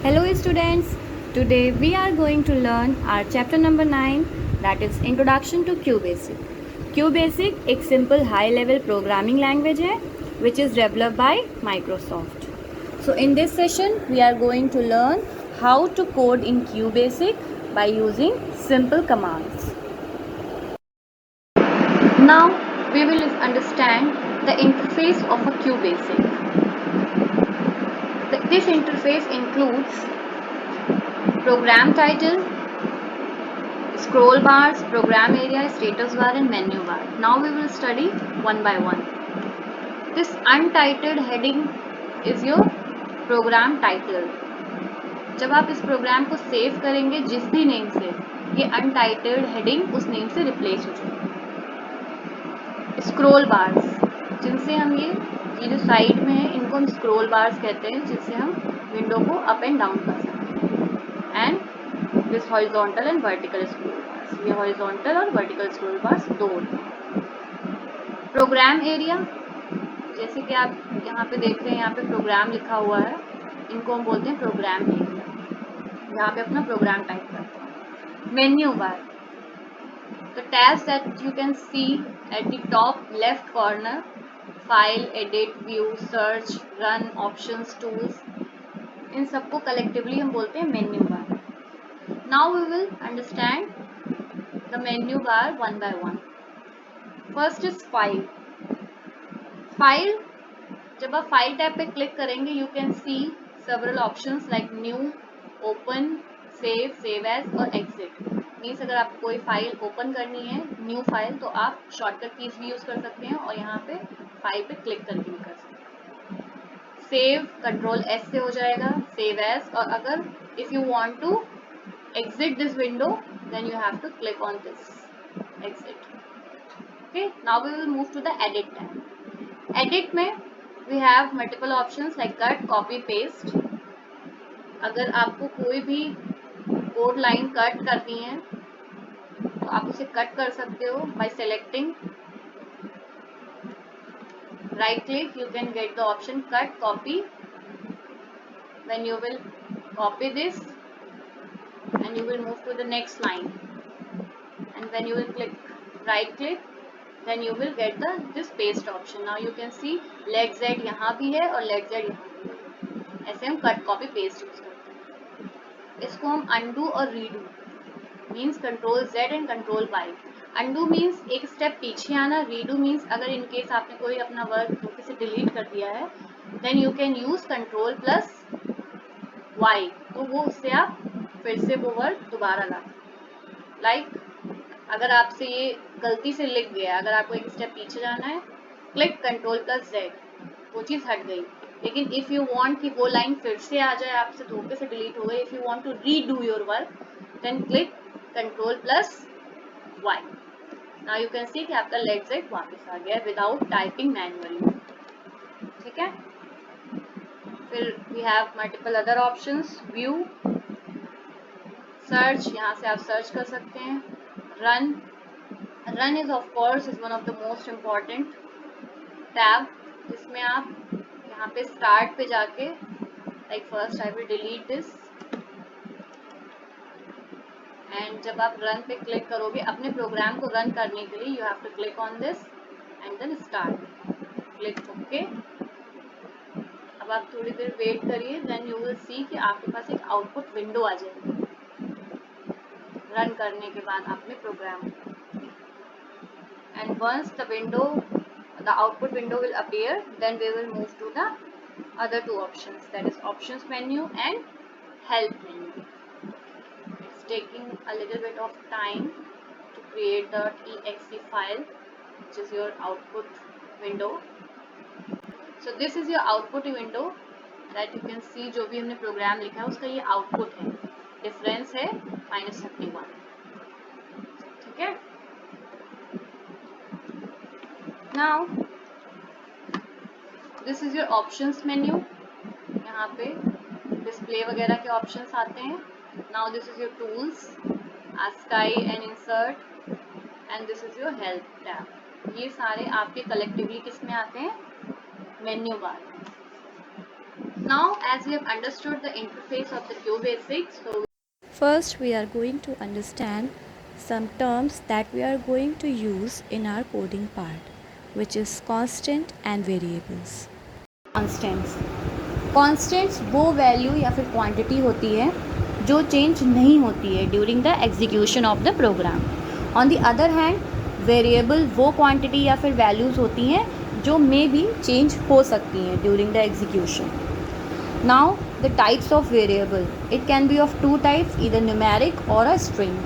Hello students, today we are going to learn our chapter number 9, that is Introduction to QBasic. QBasic एक simple high level programming language है which is developed by Microsoft. So in this session we are going to learn how to code in QBasic by using simple commands. Now we will understand the interface of a QBasic. This interface includes program title, scroll bars, program area, status bar and menu bar. Now we will study one by one. This untitled heading is your program title. जब आप इस programme को save करेंगे जिस भी name से, ये untitled heading उस नेम से रिप्लेस हो जाएगी. स्क्रोल बार्स, जिनसे हम ये जो साइड में है इनको हम स्क्रोल बार्स कहते हैं, जिससे हम विंडो को अप एंड डाउन कर सकते हैं. And this horizontal and vertical scroll bars, ये हॉरिजॉन्टल और वर्टिकल स्क्रोल बार्स दो होते हैं. प्रोग्राम एरिया, जैसे कि आप यहाँ पे देख रहे हैं, यहाँ पे प्रोग्राम लिखा हुआ है, इनको हम बोलते हैं प्रोग्राम एरिया. यहाँ पे अपना प्रोग्राम टाइप करते हैं. Menu bar, the tabs that you can see at the top left corner, file, edit, view, search, run, options, tools, इन सबको collectively हम बोलते हैं menu bar. Now we will understand the menu bar one by one. First is file. File, जब आप file tab पे click करेंगे you can see several options like new, open, save, save as और exit. Means अगर आपको कोई file open करनी है, न्यू फाइल, तो आप शॉर्टकट कीज भी यूज कर सकते हैं और यहाँ पे फाइल पे क्लिक करके भी कर सकते हैं. सेव कंट्रोल एस से हो जाएगा, सेव एज. और अगर if you want to exit this window then you have to click on this exit. Okay, now we will move to the edit tab. Edit में we have multiple options like cut, copy, paste. अगर आपको कोई भी code line cut करनी है तो आप उसे कट कर सकते हो by selecting right click. You can get the option cut, copy. Then you will copy this and you will move to the next line, and then you will click right click, then you will get the this paste option. Now you can see let z यहाँ भी है और let z यहाँ भी है. ऐसे हम cut copy paste use करते हैं. इसको हम undo और redo means control z and control y. undo means एक स्टेप पीछे आना, redo मीन्स अगर इन केस आपने कोई अपना वर्क धोखे से डिलीट कर दिया है then you can use control plus y, तो वो उससे आप फिर से वो वर्क दोबारा ला. लाइक अगर आपसे ये गलती से लिख गया, अगर आपको एक स्टेप पीछे जाना है, क्लिक कंट्रोल प्लस z, वो चीज़ हट गई. लेकिन इफ़ यू वांट कि वो लाइन फिर से आ जाए, आपसे धोखे से डिलीट हो गई, if you want to redo your work then click control plus y. Now you can see कि आपका लेट z वापस आ गया विदाउट टाइपिंग मैन्युअली. ठीक है. फिर we have multiple other options. View, search, यहाँ से आप सर्च कर सकते हैं. Run, run is of course is one of the most important tab, जिसमें आप यहाँ पे स्टार्ट पे जाके like first I will delete this, and जब आप रन पे क्लिक करोगे अपने प्रोग्राम को रन करने के लिए you have to click on this and then start, click okay. अब आप थोड़ी देर वेट करिए, देन यू विल सी कि आपके पास एक आउटपुट विंडो आ जाएगी रन करने के बाद अपने program. And once the output window will appear, then we will move to the other two options, that is options menu and help menu. It's taking a little bit of time to create the exe file, which is your output window. So this is your output window that you can see. जो भी हमने programme लिखा है उसका ये output है. Difference है -31. ठीक है. Now this is your options menu. यहाँ पे डिस्प्ले वगैरह के ऑप्शंस आते हैं. Now this is your tools, ASCII and insert, and this is your help tab. ये सारे आपके कलेक्टिवली किस में आते हैं? Menu bar. Now, as we have understood the interface of the QBasic, so First, we are going to understand some terms that we are going to use in our coding part, which is constant and variables. constants. Constants वो value या फिर quantity होती है जो change नहीं होती है during the execution of the program. On the other hand variable वो क्वांटिटी या फिर वैल्यूज़ होती हैं जो मे भी चेंज हो सकती हैं during the execution. Now the types of variable, it can be of two types, either numeric or a string.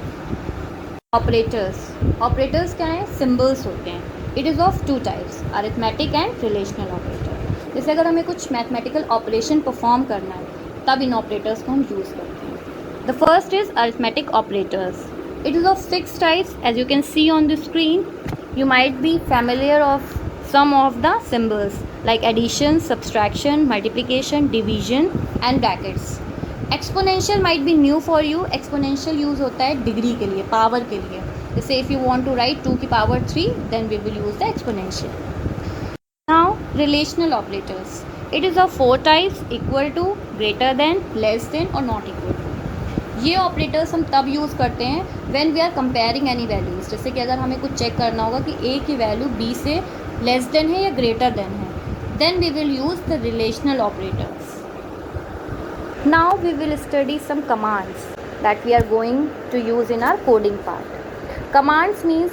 Operators क्या हैं? Symbols होते हैं. It is of two types, arithmetic and relational operator. जैसे अगर हमें कुछ मैथमेटिकल ऑपरेशन परफॉर्म करना है तब इन ऑपरेटर्स को हम यूज़ करते हैं. The first is arithmetic operators. It is of six types. As you can see on the screen, you might be familiar of some of the symbols like addition, subtraction, multiplication, division and brackets. Exponential might be new for you. Exponential use होता है degree के लिए, power के लिए. जैसे if you want to write 2 की power 3, then we will use the exponential. Now relational operators. It is of four types: equal to, greater than, less than और not equal to. ये operators हम तब use करते हैं when we are comparing any values. जैसे कि अगर हमें कुछ चेक करना होगा कि ए की वैल्यू बी से लेस देन है या ग्रेटर देन है, then we will use the relational operators. Now we will study some commands that we are going to use in our coding part. Commands means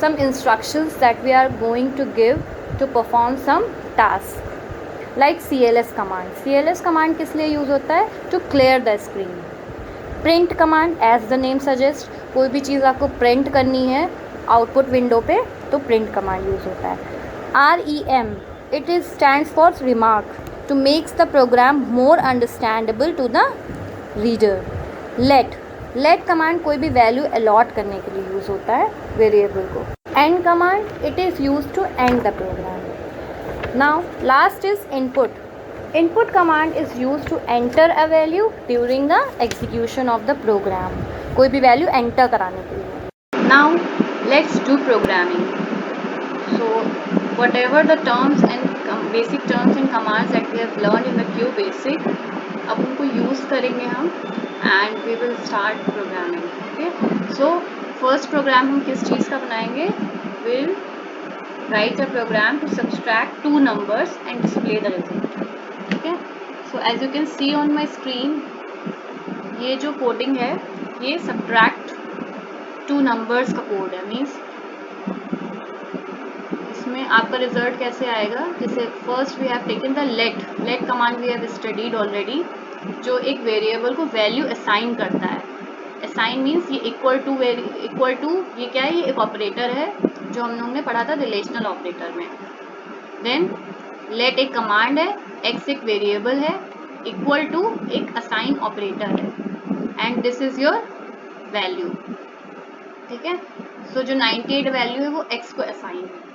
some instructions that we are going to give to perform some task, like CLS command. CLS command किस लिए use होता है? To clear the screen. Print command, as the name suggests, कोई भी चीज़ आपको print करनी है output window पे तो print command यूज़ होता है. REM, it is stands for remark, to makes the program more understandable to the reader. Let command कोई भी वैल्यू अलॉट करने के लिए यूज़ होता है वेरिएबल को. End command, it is use to end the program. Now last is input command is use to enter a value during the execution of the program. कोई भी वैल्यू एंटर कराने के लिए. Now let's do programming. So whatever the terms and basic terms and commands that we have learn in the QBasic, अब उनको use करेंगे हम and we will start programming. Okay, so first program हम किस चीज़ का बनाएंगे? Will write a program to subtract two numbers and display the result. Okay, so as you can see on my screen, ये जो coding है ये subtract two numbers का कोड है. मीन्स इसमें आपका रिजल्ट कैसे आएगा? जैसे first we have taken the let command we have studied already, जो एक वेरिएबल को वैल्यू असाइन करता है. असाइन मीन्स ये इक्वल टू ये क्या है? ये एक ऑपरेटर है जो हम लोगों ने पढ़ा था रिलेशनल ऑपरेटर में. देन लेट एक कमांड है, एक्स एक वेरिएबल है, इक्वल टू एक असाइन ऑपरेटर है and this is your value. ठीक है, सो जो 98 वैल्यू है वो एक्स को असाइन है.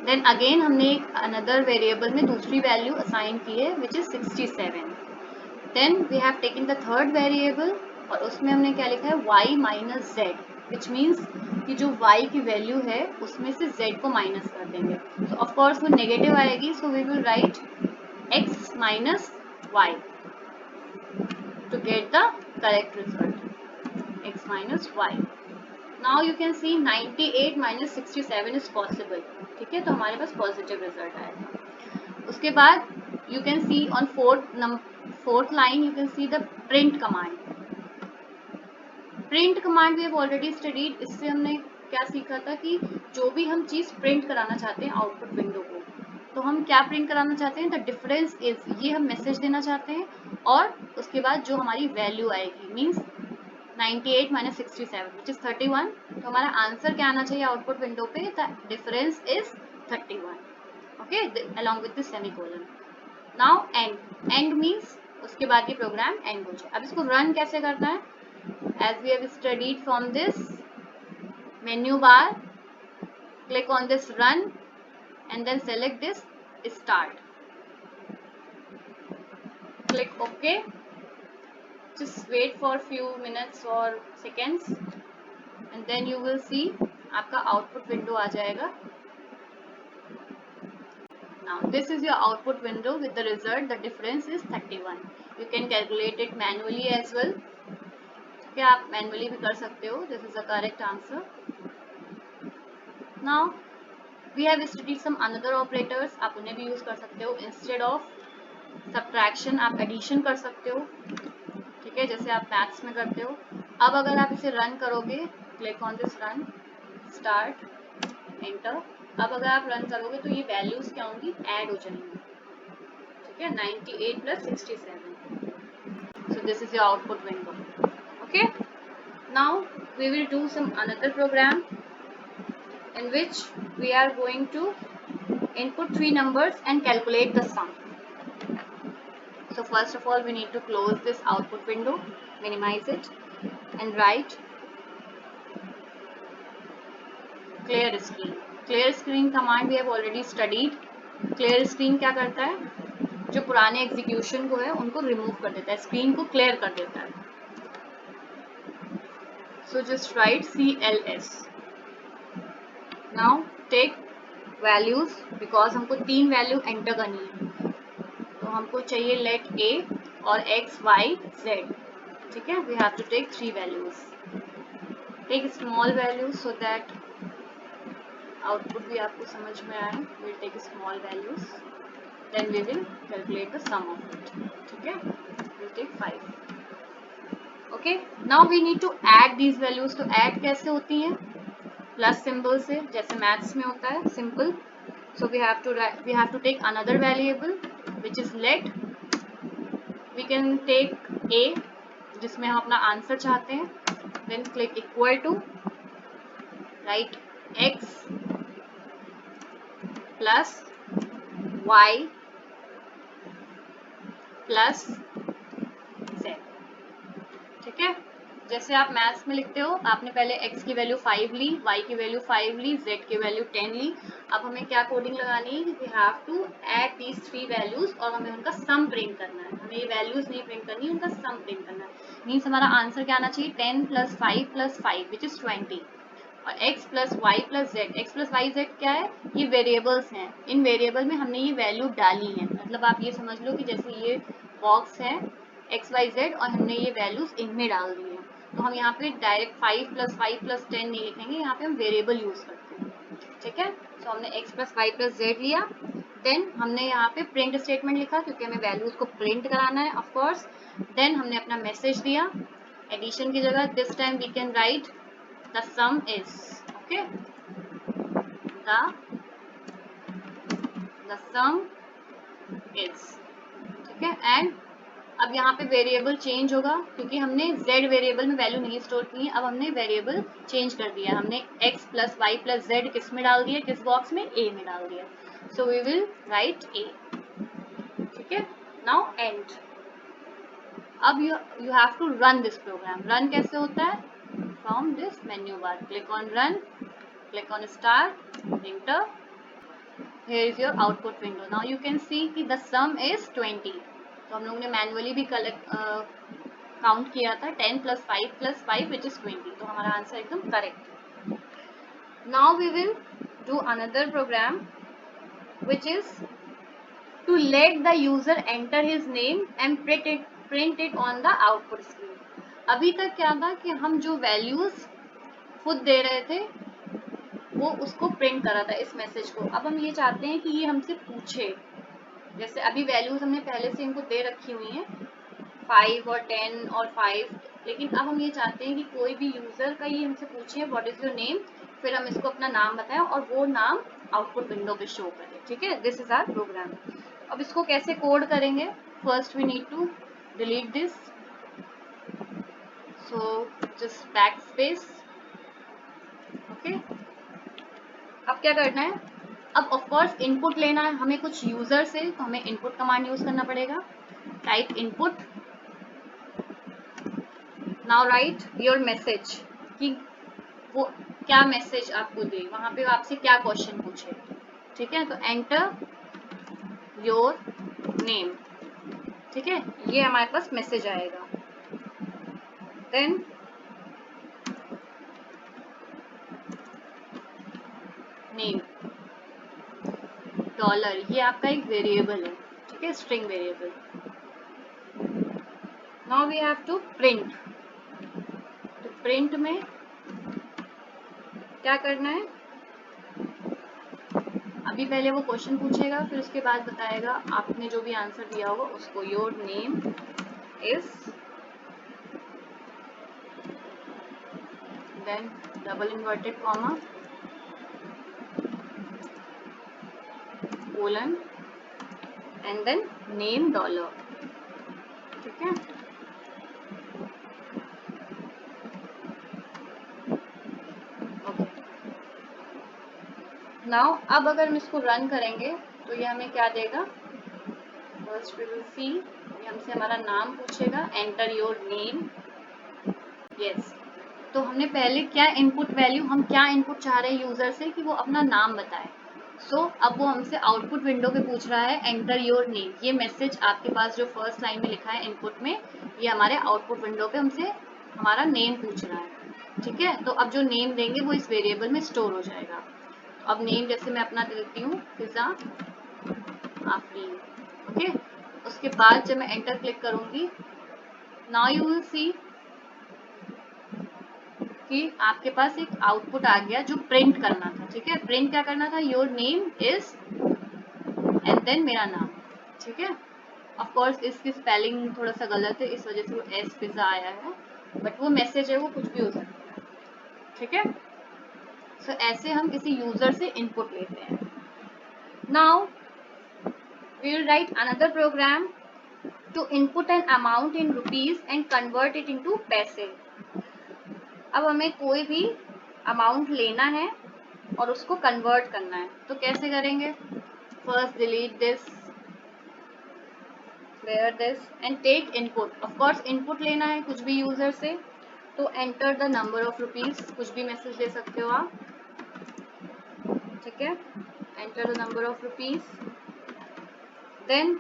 देन अगेन हमने एक अनदर वेरिएबल में दूसरी वैल्यू असाइन की है which is 67. Then we have taken the third variable और उसमें हमने क्या लिखा है? y minus z, which means कि जो y की वैल्यू है उसमें से z को माइनस कर देंगे. सो ऑफ कोर्स वो नेगेटिव आएगी, so we will write x minus y to get the correct result. x minus y. Now you can see 98 minus 67 is possible. ठीक है, तो हमारे पास पॉजिटिव रिजल्ट आएगा. उसके बाद you can see on fourth line, you can see the print command. Print command we have already studied. इससे हमने क्या सीखा था कि जो भी हम चीज़ प्रिंट कराना चाहते हैं आउटपुट विंडो को, तो हम क्या प्रिंट कराना चाहते हैं? द डिफरेंस इज, ये हम मैसेज देना चाहते हैं और उसके बाद जो हमारी वैल्यू आएगी मीन्स 98 माइनस 67 विच इज 31. तो हमारा आंसर क्या आना चाहिए आउटपुट विंडो पे? The difference is 31. Okay, along with the semicolon. Now and means उसके बाद ये प्रोग्राम एंड हो जाए. अब इसको रन कैसे करना है? As we have studied from this menu bar, click on this run and then select this start. Click OK. Just wait for few minutes or seconds and then you will see आपका output window आ जाएगा. Now this is your output window with the result. The difference is 31. You can calculate it manually as well. क्या आप manually भी कर सकते हो. This is the correct answer. Now we have studied some another operators. आप उन्हें भी use कर सकते हो. Instead of subtraction आप addition कर सकते हो. ठीक है, जैसे आप मैथ्स में करते हो. अब अगर आप इसे रन करोगे, click on this run, start, enter. अब अगर आप रन करोगे तो ये वैल्यूज क्या होंगी, ऐड हो जाएंगी. ठीक है, 98 plus 67. So this is your output window. Okay, now we will do some another program in which we are going to input 3 numbers and calculate the sum. So first of all we need to close this output window, minimize it and write clear screen. Clear screen command we have already studied. Clear screen क्या करता है, जो पुराने execution को है उनको remove कर देता है, स्क्रीन को क्लियर कर देता है. So just write CLS. Now take values because हमको 3 वैल्यू एंटर करनी है. तो हमको चाहिए let A और X, Y, Z. ठीक है, we have to take 3 values. Take small values so that output भी आपको समझ में आए. we'll take small values, then we will calculate the sum of it. ठीक है, we'll take 5. okay, now we need to add these values. तो add कैसे होती है, प्लस सिंबल से, जैसे मैथ्स में होता है simple. so we have to take another variable which is let. we can take a जिसमें हम अपना आंसर चाहते हैं, then click equal to, write x plus y plus z. ठीक है, जैसे आप मैथ्स में लिखते हो, आपने पहले x की वैल्यू 5 ली, y की वैल्यू 5 ली, z की वैल्यू 10 ली. अब हमें क्या कोडिंग लगानी है, we have to add these 3 values और हमें उनका सम प्रिंट करना है. हमें ये वैल्यूज नहीं प्रिंट करनी, उनका सम प्रिंट करना है. मीन्स हमारा आंसर क्या आना चाहिए, 10 प्लस 5 प्लस 5 विच इज 20. और x plus y plus z. X plus y z क्या है, ये वेरिएबल्स हैं. इन वेरिएबल में हमने ये वैल्यू डाली है. मतलब आप ये समझ लो कि जैसे ये बॉक्स है एक्स वाई जेड और हमने ये वैल्यूज इनमें डाल दी है. तो हम यहाँ पे डायरेक्ट 5 प्लस 5 प्लस 10 नहीं लिखेंगे, यहाँ पे हम वेरिएबल यूज करते हैं. ठीक है, तो हमने x plus y plus z लिया. देन हमने यहाँ पे प्रिंट स्टेटमेंट लिखा क्योंकि हमें वैल्यूज को प्रिंट कराना है ऑफकोर्स. देन हमने अपना मैसेज दिया एडिशन की जगह. This time we can write the sum is. okay, the sum is. ठीक है, एंड अब यहाँ पे वेरिएबल चेंज होगा क्योंकि हमने z वेरिएबल में वैल्यू नहीं स्टोर की है. अब हमने वेरिएबल चेंज कर दिया. हमने x plus y plus z किस में डाल दिया, किस बॉक्स में, a में डाल दिया. So we will write a. ठीक है, नाउ एंड. अब you have to run this program. Run कैसे होता है, from this menu bar, click on run, click on start, enter. Here is your output window. Now you can see कि the sum is 20. तो हम लोग ने manually भी count किया था 10 प्लस 5 प्लस 5 विच इज 20. तो हमारा आंसर एकदम correct. Now we will do another program which is to let the user enter his name and print it on the output screen. अभी तक क्या था कि हम जो वैल्यूज खुद दे रहे थे वो उसको प्रिंट कर रहा था इस मैसेज को. अब हम ये चाहते हैं कि ये हमसे पूछे. जैसे अभी वैल्यूज हमने पहले से इनको दे रखी हुई हैं 5 और 10 और 5, लेकिन अब हम ये चाहते हैं कि कोई भी यूजर का ये हमसे पूछे व्हाट इज योर नेम, फिर हम इसको अपना नाम बताएं और वो नाम आउटपुट विंडो पे शो करें. ठीक है, दिस इज आवर प्रोग्राम. अब इसको कैसे कोड करेंगे, first we need to delete this. So just back space. Okay, अब क्या करना है, अब ऑफ कोर्स इनपुट लेना है हमें कुछ यूजर से, तो हमें इनपुट कमांड यूज करना पड़ेगा. Type input. Now write your message कि वो क्या मैसेज आपको दे, वहां पे आपसे क्या क्वेश्चन पूछे. ठीक है, तो एंटर योर नेम. ठीक है, ये हमारे पास मैसेज आएगा. देन नेम डॉलर, ये आपका एक वेरिएबल है, ठीक है, string variable. Now we have to print. तो प्रिंट में क्या करना है, अभी पहले वो क्वेश्चन पूछेगा, फिर उसके बाद बताएगा आपने जो भी आंसर दिया होगा उसको। Your name is, then double inverted comma, colon, and then name dollar, ठीक है। ओके, नाउ अब अगर हम इसको रन करेंगे तो ये हमें क्या देगा, फर्स्ट वी विल सी, ये हमसे हमारा नाम पूछेगा, एंटर योर नेम, यस। तो हमने पहले क्या इनपुट वैल्यू, हम क्या इनपुट चाह रहे हैं यूजर से कि वो अपना नाम बताए। सो अब वो हमसे आउटपुट विंडो पे पूछ रहा है एंटर योर नेम। ये मैसेज आपके पास जो फर्स्ट लाइन में लिखा है इनपुट में, ये हमारे आउटपुट विंडो पे हमसे हमारा नेम पूछ रहा है, ठीक है। तो अब जो नेम देंगे वो इस वेरिएबल में स्टोर हो जाएगा। अब नेम जैसे मैं अपना दे देती हूँ पिज़्ज़ा आफरीन, ओके। उसके बाद जब मैं एंटर क्लिक करूंगी, नाउ यू विल सी कि आपके पास एक आउटपुट आ गया जो प्रिंट करना था, ठीक है। प्रिंट क्या करना था, your name is and then मेरा नाम, ठीक है। ऑफ कोर्स इसकी स्पेलिंग थोड़ा सा गलत है, इस वजह से वो एस पिज़्ज़ा आया है, बट वो मैसेज है, वो कुछ भी हो सकता है, ठीक है। सो ऐसे हम किसी यूजर से इनपुट लेते हैं। Now we will write another program to input an amount in rupees and convert it into पैसे। अब हमें कोई भी अमाउंट लेना है और उसको कन्वर्ट करना है, तो कैसे करेंगे, first delete this, where this and take input. Of course input लेना है कुछ भी यूजर से, तो enter the number of rupees, कुछ भी मैसेज दे सकते हो आप, ठीक है। Enter the number of rupees, then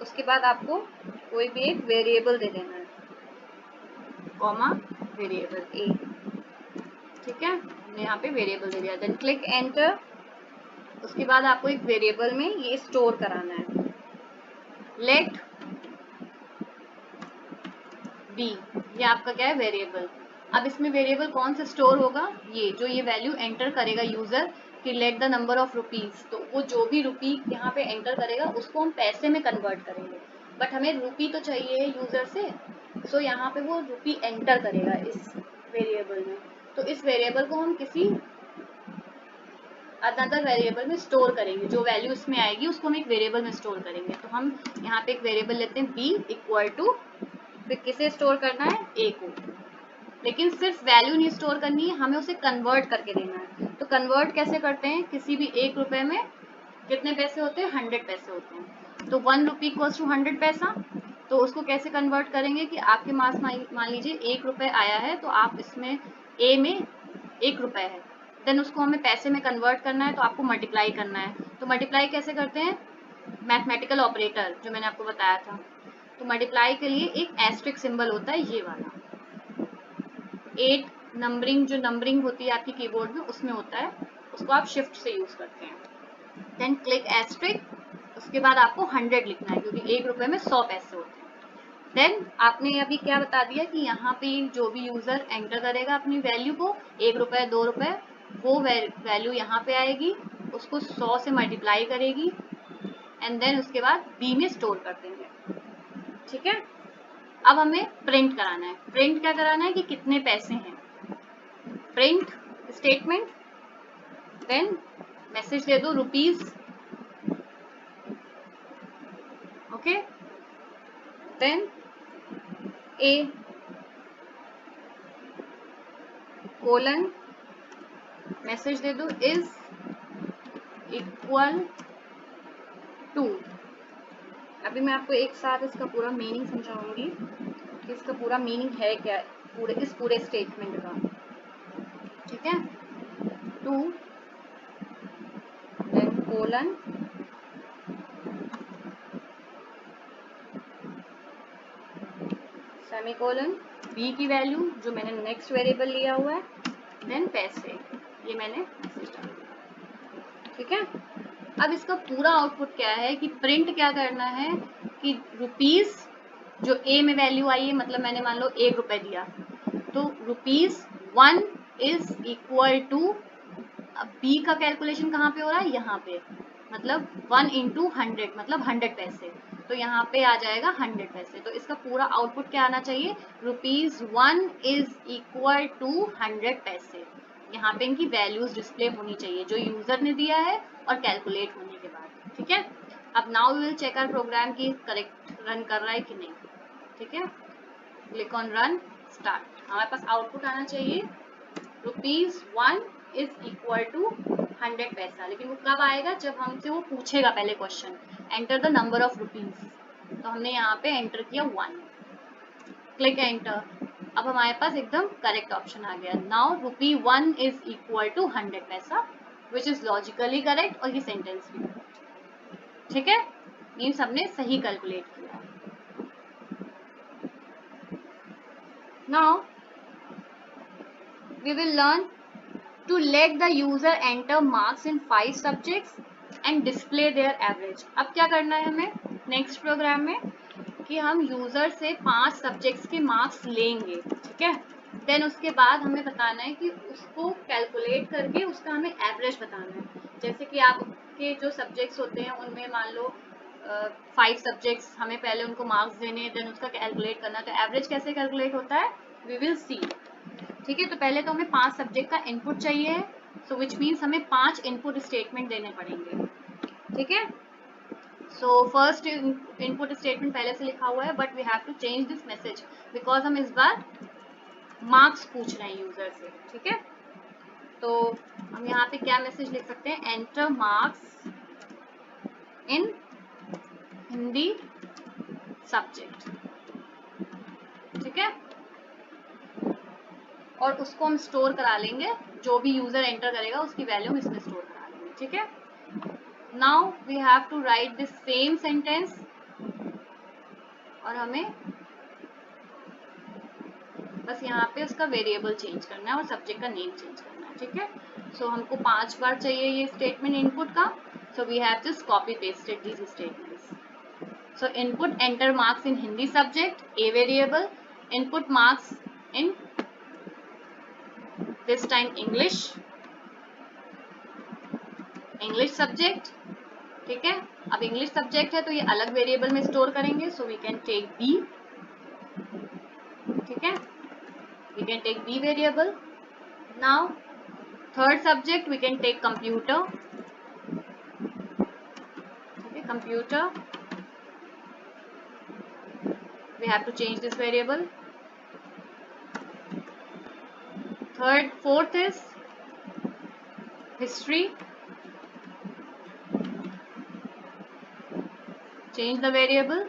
उसके बाद आपको कोई भी एक वेरिएबल दे देना है, कॉमा वेरिएबल ए, ठीक है। हमने यहाँ पे वेरिएबल दे दिया, देन क्लिक एंटर। उसके बाद आपको एक वेरिएबल में ये स्टोर कराना है, लेट बी, ये आपका क्या है, वेरिएबल। अब इसमें वेरिएबल कौन सा स्टोर होगा, ये जो ये वैल्यू एंटर करेगा यूजर कि let the number of rupees, तो वो जो भी रुपी यहाँ पे एंटर करेगा उसको हम पैसे में कन्वर्ट करेंगे, बट हमें रुपी तो चाहिए यूजर से, सो यहाँ पे वो रुपी एंटर करेगा इस वेरिएबल में। तो इस वेरिएबल को हम किसी अदर वेरिएबल में स्टोर करेंगे, जो वैल्यू इसमें आएगी उसको हम एक वेरिएबल में स्टोर करेंगे। तो हम यहाँ पे एक वेरिएबल लेते हैं बी इक्वल टू, फिर किसे स्टोर करना है, ए को, लेकिन सिर्फ वैल्यू नहीं स्टोर करनी है, हमें उसे कन्वर्ट करके देना है। तो कन्वर्ट कैसे करते हैं, किसी भी एक रुपए में कितने पैसे होते हैं, 100 पैसे होते हैं, तो 1 रुपी इक्वल्स टू 100 पैसा। तो उसको कैसे कन्वर्ट करेंगे कि आपके पास मान लीजिए 1 रुपए आया है, तो आप इसमें ए में 1 रुपए है, देन उसको हमें पैसे में कन्वर्ट करना है, तो आपको मल्टीप्लाई करना है। तो मल्टीप्लाई कैसे करते हैं, मैथमेटिकल ऑपरेटर जो मैंने आपको बताया था। तो मल्टीप्लाई के लिए एक एस्ट्रिक सिंबल होता है ये वाला, 8 नंबरिंग, जो नंबरिंग होती है आपकी कीबोर्ड में उसमें होता है, उसको आप शिफ्ट से यूज करते हैं। देन क्लिक एस्ट्रिक, उसके बाद आपको 100 लिखना है क्योंकि 1 रुपए में 100 पैसे होते हैं। देन आपने अभी क्या बता दिया कि यहाँ पे जो भी यूजर एंटर करेगा अपनी वैल्यू को, 1 रुपए 2 रुपए, वो वैल्यू यहाँ पे आएगी, उसको 100 से मल्टीप्लाई करेगी एंड देन उसके बाद बी में स्टोर कर देंगे, ठीक है। अब हमें प्रिंट कराना है, प्रिंट क्या कराना है कि कितने पैसे हैं, प्रिंट स्टेटमेंट, देन मैसेज दे दो रुपीज, ओके, देन ए कोलन, मैसेज दे दो इज इक्वल टू। अभी मैं आपको एक साथ इसका पूरा मीनिंग समझाऊंगी कि इसका पूरा मीनिंग है क्या, इस पूरे स्टेटमेंट का, ठीक है। 2 देन कोलन, सेमीकोलन, बी की वैल्यू जो मैंने नेक्स्ट वेरिएबल लिया हुआ है, देन पैसे, ये मैंने मैसेज डाल दिया। ठीक है, अब इसका पूरा आउटपुट क्या है कि प्रिंट क्या करना है कि रुपीज जो ए में वैल्यू आई है, मतलब मैंने मान लो 1 रुपए दिया, तो ₹1 इज इक्वल टू, अब बी का कैलकुलेशन कहाँ पे हो रहा है, यहाँ पे, मतलब 1 इंटू 100 मतलब 100 पैसे, तो यहाँ पे आ जाएगा 100 पैसे। तो इसका पूरा आउटपुट क्या आना चाहिए, ₹1 इज इक्वल टू 100 पैसे। यहाँ पे इनकी वैल्यूज डिस्प्ले होनी चाहिए जो यूजर ने दिया है और कैलकुलेट होने के बाद। ठीक है, अब now we will check our program की करेक्ट रन कर रहा है कि नहीं। ठीक है, क्लिक ऑन रन, स्टार्ट। हमारे पास आउटपुट आना चाहिए ₹1 इज इक्वल टू 100 पैसा, लेकिन वो कब आएगा, जब हमसे वो पूछेगा पहले question, enter the number of rupees, तो हमने यहाँ पे एंटर किया 1, क्लिक एंटर। अब हमारे पास एकदम करेक्ट ऑप्शन आ गया, नाउ ₹1 इज इक्वल टू 100 पैसा, विच इज लॉजिकली करेक्ट, और ये सेंटेंस भी करेक्ट। ठीक है, मीन्स हमने सही कैलकुलेट किया। Now we will learn to let the user enter marks in 5 subjects and display their average। अब क्या करना है हमें नेक्स्ट प्रोग्राम में कि हम यूजर से 5 सब्जेक्ट्स के मार्क्स लेंगे। ठीक है, देन उसके बाद हमें बताना है कि उसको कैलकुलेट करके उसका हमें एवरेज बताना है। जैसे कि आपके जो सब्जेक्ट्स होते हैं उनमें मान लो 5 सब्जेक्ट्स, हमें पहले उनको मार्क्स देने, देन उसका कैलकुलेट करना, तो एवरेज कैसे कैलकुलेट होता है वी विल सी। ठीक है, तो पहले तो हमें 5 सब्जेक्ट का इनपुट चाहिए, सो विच मीन्स हमें 5 इनपुट स्टेटमेंट देने पड़ेंगे। ठीक है, सो फर्स्ट इनपुट स्टेटमेंट पहले से लिखा हुआ है, but we have to change this message because हम इस बार मार्क्स पूछ रहे हैं यूजर से। ठीक है, तो हम यहाँ पे क्या मैसेज लिख सकते हैं, enter marks in Hindi subject. ठीक है, और उसको हम स्टोर करा लेंगे, जो भी यूजर एंटर करेगा उसकी वैल्यू हम इसमें स्टोर करा लेंगे। ठीक है, now we have to write this same sentence, और हमें बस यहाँ पे उसका वेरिएबल चेंज करना है और सब्जेक्ट का नेम चेंज करना है। ठीक है, सो हमको 5 बार चाहिए ये स्टेटमेंट इनपुट का, so we have just copy pasted these statements. So input enter marks in Hindi subject, a variable, input marks in this time English subject. ठीक है, अब इंग्लिश सब्जेक्ट है तो ये अलग वेरिएबल में स्टोर करेंगे, so we can take B. ठीक है, we can take B variable. Now third subject we can take computer. ठीक है, computer we have to change this variable. Fourth is history. Change the variable,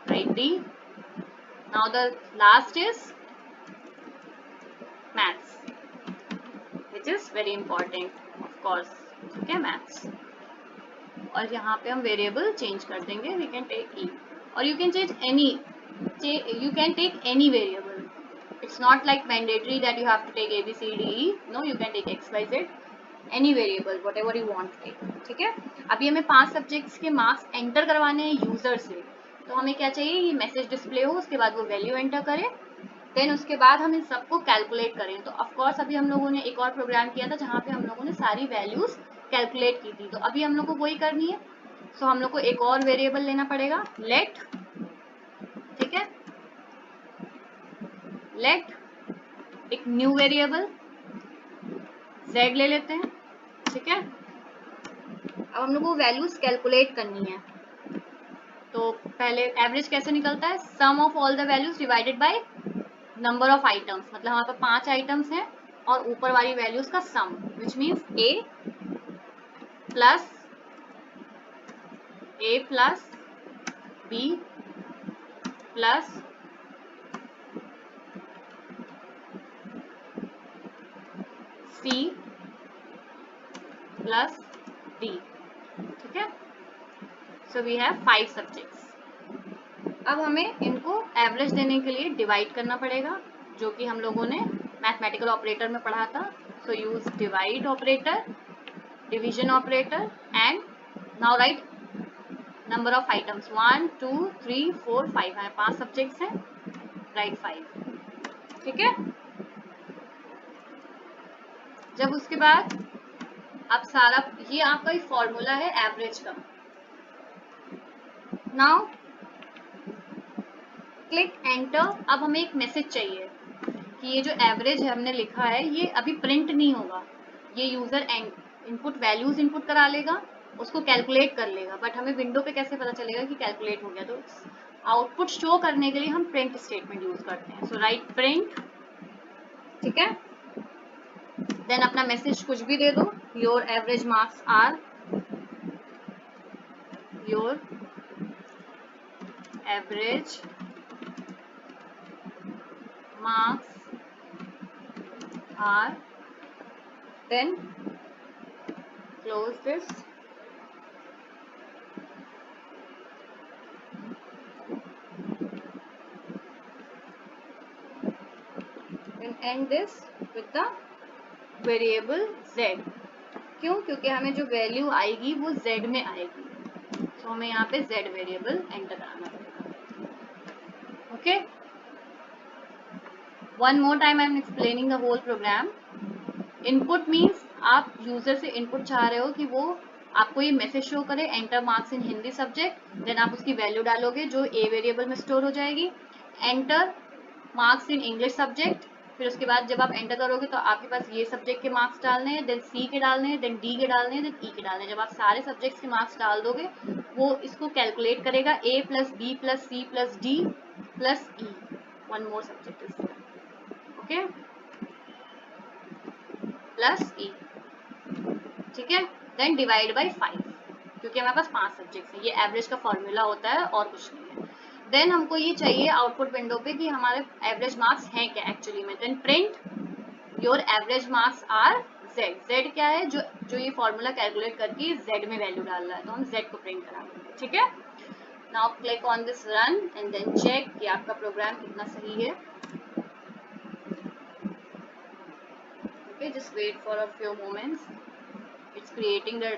write D. Now the last is maths, which is very important, of course. ठीक है, maths, और यहाँ पे हम variable change कर देंगे, we can take E, or you can change you can take any variable. It's not like mandatory that you have to take A B C D E. No, you can take X Y Z, any variable, whatever you want to take. ठीक है, अभी हमें 5 subjects के marks enter करवाने हैं user से, तो हमें क्या चाहिए, ये मैसेज डिस्प्ले हो, उसके बाद वो वैल्यू एंटर करे, देन उसके बाद हम इन सबको कैलकुलेट करें। तो ऑफ कोर्स अभी हम लोगों ने एक और प्रोग्राम किया था जहाँ पे हम लोगों ने सारी वैल्यूज कैलकुलेट की थी, तो अभी हम लोग को वही करनी है। सो हम लोग को एक और वेरिएबल लेना पड़ेगा, लेट। ठीक है, लेट एक न्यू वेरिएबल z ले लेते हैं। ठीक है, अब हम लोग को वैल्यूज कैलकुलेट करनी है, तो पहले एवरेज कैसे निकलता है, sum of all the values divided by number of items, मतलब हमारे पास 5 आइटम्स हैं और ऊपर वाली वैल्यूज का sum, which means a plus b plus c plus d। ठीक है, सो वी हैव 5 सब्जेक्ट्स। अब हमें इनको एवरेज देने के लिए डिवाइड करना पड़ेगा, जो कि हम लोगों ने मैथमेटिकल ऑपरेटर में पढ़ा था. So use divide operator, division operator, and now write number of items. 1 2 3 4 5 है, 5 सब्जेक्ट्स हैं. राइट 5. ठीक है. जब उसके बाद अब सारा ये आपका एक फॉर्मूला है एवरेज का. Now click enter. अब हमें एक मैसेज चाहिए कि ये जो एवरेज है हमने लिखा है ये अभी प्रिंट नहीं होगा. ये यूजर इनपुट वैल्यूज इनपुट करा लेगा, उसको कैलकुलेट कर लेगा, बट हमें विंडो पे कैसे पता चलेगा कि कैलकुलेट हो गया. तो आउटपुट शो करने के लिए हम प्रिंट स्टेटमेंट यूज करते हैं. So write print. ठीक है. देन अपना मैसेज कुछ भी दे दो. Your average marks are, your average marks are, then close this. Then end this with the variable z. क्यों? क्योंकि हमें जो वैल्यू आएगी वो z में आएगी. तो हमें यहाँ पे z वेरिएबल एंटर कराना पड़ेगा. Okay. One more time I am explaining the whole program. Input means आप यूजर से इनपुट चाह रहे हो कि वो आपको ये मैसेज शो करे enter marks in Hindi subject. Then आप उसकी वैल्यू डालोगे जो ए वेरिएबल में स्टोर हो जाएगी. Enter marks in English subject. फिर उसके बाद जब आप एंटर करोगे तो आपके पास ये सब्जेक्ट के मार्क्स डालने हैं, देन सी के डालने हैं, देन डी के डालने हैं, देन ई के डालने हैं. जब आप सारे सब्जेक्ट्स के मार्क्स डाल दोगे वो इसको कैलकुलेट करेगा A plus B plus C plus D plus E. One more subject is okay plus E. ठीक है. देन डिवाइड बाई 5 क्योंकि हमारे पास 5 सब्जेक्ट्स हैं. ये एवरेज का फॉर्मूला होता है और कुछ नहीं है. देन हमको ये चाहिए आउटपुट विंडो पे कि हमारे एवरेज मार्क्स हैं क्या एक्चुअली में. Then print your average marks are Z. Z क्या है? जो ये फॉर्मूला कैलकुलेट करके जेड में वैल्यू डाल रहा है, तो हम जेड को प्रिंट करा देंगे. ठीक है. Now click on this run and then check कि आपका प्रोग्राम कितना सही है. Okay, just wait for a few moments. It's creating the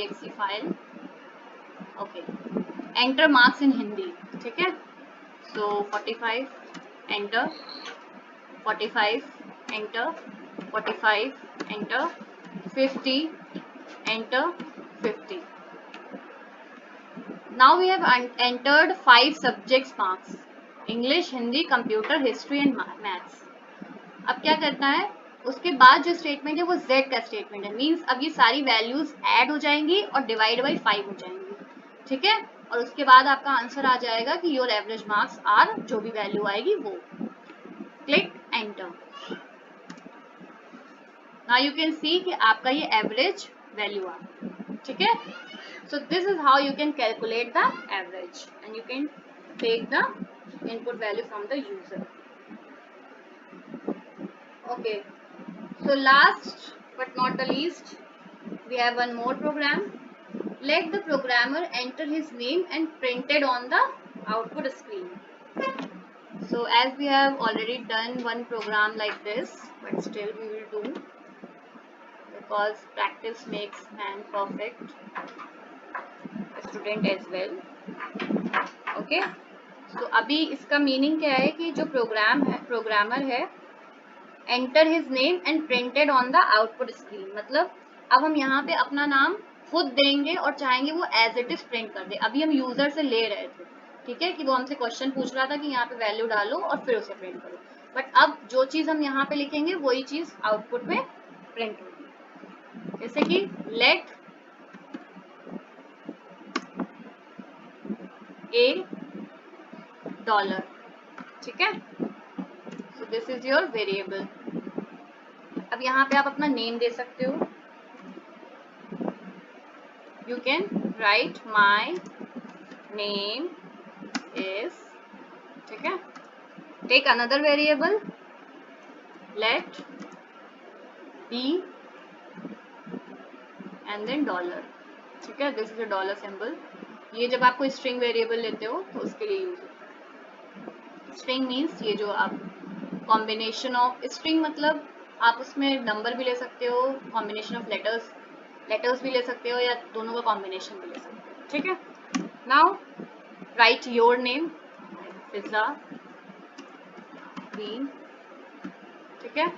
exe file. Okay. Enter marks in Hindi. ठीक है. So 45 enter, 45 enter, 45 enter, 50 enter, 50. Now we have entered 5 subjects marks: English, Hindi, Computer, History and Maths. अब क्या करना है? उसके बाद जो statement है वो z का स्टेटमेंट है. मीन्स अब ये सारी वैल्यूज ऐड हो जाएंगी और डिवाइड बाई 5 हो जाएंगी. ठीक है. और उसके बाद आपका आंसर आ जाएगा कि योर एवरेज मार्क्स आर, जो भी वैल्यू आएगी वो. Click enter. Now you can see कि आपका ये एवरेज वैल्यू आ. ठीक है. So this is how you can calculate the average and you can take the input value from the user. Okay, so last but not the least, we have one more program. Let the programmer enter his name and printed on the output screen. So as we have already done one program like this, but still we will do, because practice makes man perfect, a student as well. Okay, so अभी इसका meaning क्या है कि जो programmer है enter his name and printed on the output screen. मतलब अब हम यहाँ पे अपना नाम खुद देंगे और चाहेंगे वो एज इट इज प्रिंट कर दे. अभी हम यूजर से ले रहे थे, ठीक है, कि वो हमसे क्वेश्चन पूछ रहा था कि यहाँ पे वैल्यू डालो और फिर उसे प्रिंट करो. बट अब जो चीज हम यहाँ पे लिखेंगे वही चीज आउटपुट में प्रिंट होगी. जैसे कि लेट ए डॉलर. ठीक है. So this is your variable. अब यहाँ पे आप अपना नेम दे सकते हो. You can write my name is. ठीक है. Take another variable let B and then dollar. ठीक है. This is a dollar symbol. ये जब आप कोई स्ट्रिंग वेरिएबल लेते हो तो उसके लिए यूज होता है. स्ट्रिंग मीन्स ये जो आप कॉम्बिनेशन ऑफ स्ट्रिंग, मतलब आप उसमें नंबर भी ले सकते हो, कॉम्बिनेशन ऑफ लेटर्स भी ले सकते हो, या दोनों का कॉम्बिनेशन भी ले सकते हो, ठीक है। Now write your name, Fiza green, ठीक है।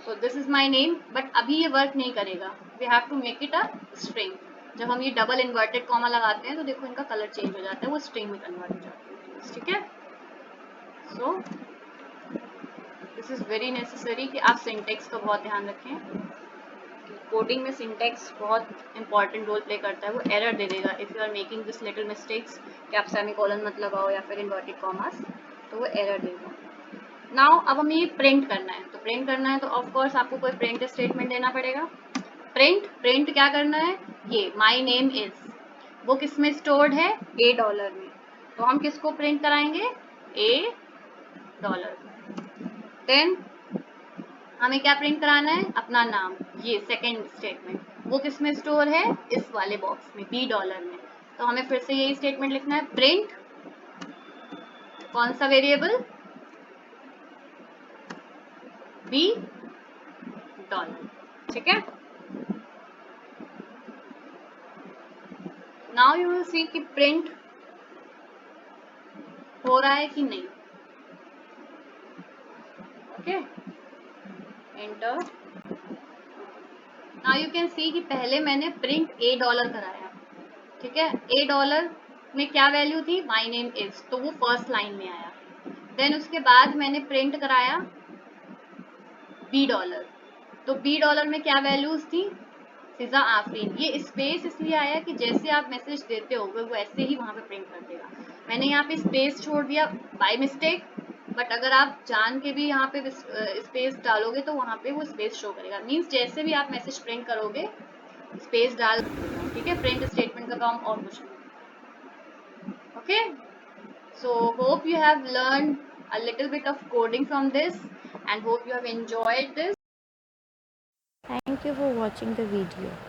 So this is my name, but अभी ये वर्क नहीं करेगा, we have to make it a string. जब हम ये डबल इन्वर्टेड कॉमा लगाते हैं तो देखो इनका कलर चेंज हो जाता है, वो स्ट्रिंग में कन्वर्ट हो जाता है, ठीक है। So this is very necessary कि आप सिंटेक्स का बहुत ध्यान रखें। कोडिंग में सिंटेक्स बहुत इंपॉर्टेंट रोल प्ले करता है, वो एरर दे देगा if you are making this little mistakes कि आप सेमीकोलन मत लगाओ या फिर इन्वर्टेड कॉमास, तो वो एरर देगा। नाउ अब हमें ये प्रिंट करना है, तो प्रिंट करना है तो ऑफ कोर्स आपको कोई प्रिंट स्टेटमेंट देना पड़ेगा। प्रिंट क्या करना है, ये माई नेम इज, वो किस में स्टोर्ड है, $a में, तो हम किसको प्रिंट कराएंगे, $a। देन हमें क्या प्रिंट कराना है, अपना नाम, ये सेकेंड स्टेटमेंट, वो किस में स्टोर है, इस वाले बॉक्स में, $b में, तो हमें फिर से यही स्टेटमेंट लिखना है, प्रिंट कौन सा वेरिएबल, $b, ठीक है। नाउ यू विल सी कि प्रिंट हो रहा है कि नहीं, okay, enter. Now you can see कि पहले मैंने प्रिंट $a कराया, ठीक है। $a में क्या वैल्यू थी, माई नेम इज, तो वो फर्स्ट लाइन में आया। देन उसके बाद मैंने प्रिंट कराया $b, तो $b में क्या वैल्यूज थी, फिजा आफरीन। ये स्पेस इसलिए आया कि जैसे आप मैसेज देते हो वो ऐसे ही वहां पे प्रिंट कर देगा। मैंने यहाँ पे स्पेस छोड़ दिया बाय मिस्टेक, बट अगर आप जान के भी यहाँ पे स्पेस डालोगे तो वहां पे वो स्पेस शो करेगा, मीन्स जैसे भी आप मैसेज प्रिंट करोगे स्पेस डाल देगा, ठीक है। प्रिंट स्टेटमेंट का काम और कुछ नहीं, okay. So hope you have learned a little bit of coding from this and hope you have enjoyed this. Thank you for watching the video.